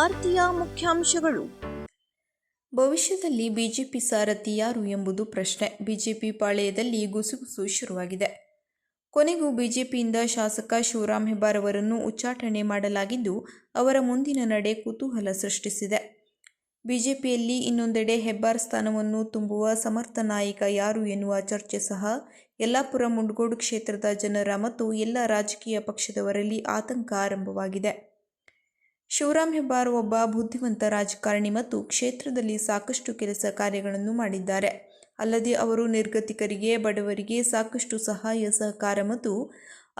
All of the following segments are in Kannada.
ವಾರ್ತೆಯ ಮುಖ್ಯಾಂಶಗಳು. ಭವಿಷ್ಯದಲ್ಲಿ ಬಿಜೆಪಿ ಸಾರಥಿ ಯಾರು ಎಂಬುದು ಪ್ರಶ್ನೆ. ಬಿಜೆಪಿ ಪಾಳೆಯದಲ್ಲಿ ಗುಸುಗುಸು ಶುರುವಾಗಿದೆ. ಕೊನೆಗೂ ಬಿಜೆಪಿಯಿಂದ ಶಾಸಕ ಶಿವರಾಮ್ ಹೆಬ್ಬಾರ್ ಅವರನ್ನು ಉಚ್ಚಾಟನೆ ಮಾಡಲಾಗಿದ್ದು, ಅವರ ಮುಂದಿನ ನಡೆ ಕುತೂಹಲ ಸೃಷ್ಟಿಸಿದೆ. ಬಿಜೆಪಿಯಲ್ಲಿ ಇನ್ನೊಂದೆಡೆ ಹೆಬ್ಬಾರ್ ಸ್ಥಾನವನ್ನು ತುಂಬುವ ಸಮರ್ಥ ನಾಯಕ ಯಾರು ಎನ್ನುವ ಚರ್ಚೆ ಸಹ ಯಲ್ಲಾಪುರ ಮುಂಡಗೋಡು ಕ್ಷೇತ್ರದ ಜನರ ಮತ್ತು ಎಲ್ಲ ರಾಜಕೀಯ ಪಕ್ಷದವರಲ್ಲಿ ಆತಂಕ ಆರಂಭವಾಗಿದೆ. ಶಿವರಾಮ್ ಹೆಬ್ಬಾರ್ ಒಬ್ಬ ಬುದ್ಧಿವಂತ ರಾಜಕಾರಣಿ ಮತ್ತು ಕ್ಷೇತ್ರದಲ್ಲಿ ಸಾಕಷ್ಟು ಕೆಲಸ ಕಾರ್ಯಗಳನ್ನು ಮಾಡಿದ್ದಾರೆ. ಅಲ್ಲದೆ ಅವರು ನಿರ್ಗತಿಕರಿಗೆ, ಬಡವರಿಗೆ ಸಾಕಷ್ಟು ಸಹಾಯ ಸಹಕಾರ ಮತ್ತು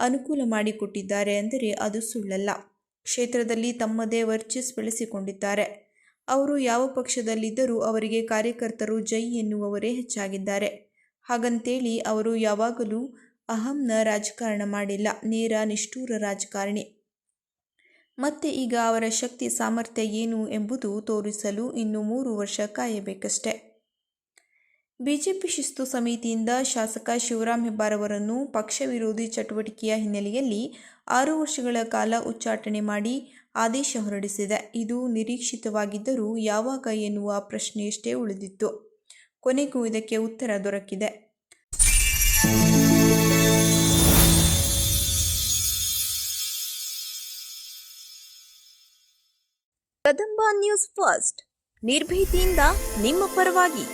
ಅನುಕೂಲ ಮಾಡಿಕೊಟ್ಟಿದ್ದಾರೆ ಎಂದರೆ ಅದು ಸುಳ್ಳಲ್ಲ. ಕ್ಷೇತ್ರದಲ್ಲಿ ತಮ್ಮದೇ ವರ್ಚಸ್ ಬೆಳೆಸಿಕೊಂಡಿದ್ದಾರೆ. ಅವರು ಯಾವ ಪಕ್ಷದಲ್ಲಿದ್ದರೂ ಅವರಿಗೆ ಕಾರ್ಯಕರ್ತರು ಜೈ ಎನ್ನುವವರೇ ಹೆಚ್ಚಾಗಿದ್ದಾರೆ. ಹಾಗಂತೇಳಿ ಅವರು ಯಾವಾಗಲೂ ಅಹಂನ ರಾಜಕಾರಣ ಮಾಡಿಲ್ಲ. ನೇರ ನಿಷ್ಠುರ ರಾಜಕಾರಣಿ. ಮತ್ತೆ ಈಗ ಅವರ ಶಕ್ತಿ ಸಾಮರ್ಥ್ಯ ಏನು ಎಂಬುದು ತೋರಿಸಲು ಇನ್ನು 3 ವರ್ಷ ಕಾಯಬೇಕಷ್ಟೆ. ಬಿಜೆಪಿ ಶಿಸ್ತು ಸಮಿತಿಯಿಂದ ಶಾಸಕ ಶಿವರಾಮ್ ಹೆಬ್ಬಾರ್ ಅವರನ್ನು ಪಕ್ಷ ವಿರೋಧಿ ಚಟುವಟಿಕೆಯ ಹಿನ್ನೆಲೆಯಲ್ಲಿ 6 ವರ್ಷಗಳ ಕಾಲ ಉಚ್ಚಾಟನೆ ಮಾಡಿ ಆದೇಶ ಹೊರಡಿಸಿದೆ. ಇದು ನಿರೀಕ್ಷಿತವಾಗಿದ್ದರೂ ಯಾವಾಗ ಎನ್ನುವ ಪ್ರಶ್ನೆಯಷ್ಟೇ ಉಳಿದಿತ್ತು. ಕೊನೆಗೂ ಇದಕ್ಕೆ ಉತ್ತರ ದೊರಕಿದೆ. ಕದಂಬ ನ್ಯೂಸ್ ಫಸ್ಟ್, ನಿರ್ಭೀತಿಯಿಂದ ನಿಮ್ಮ ಪರವಾಗಿ.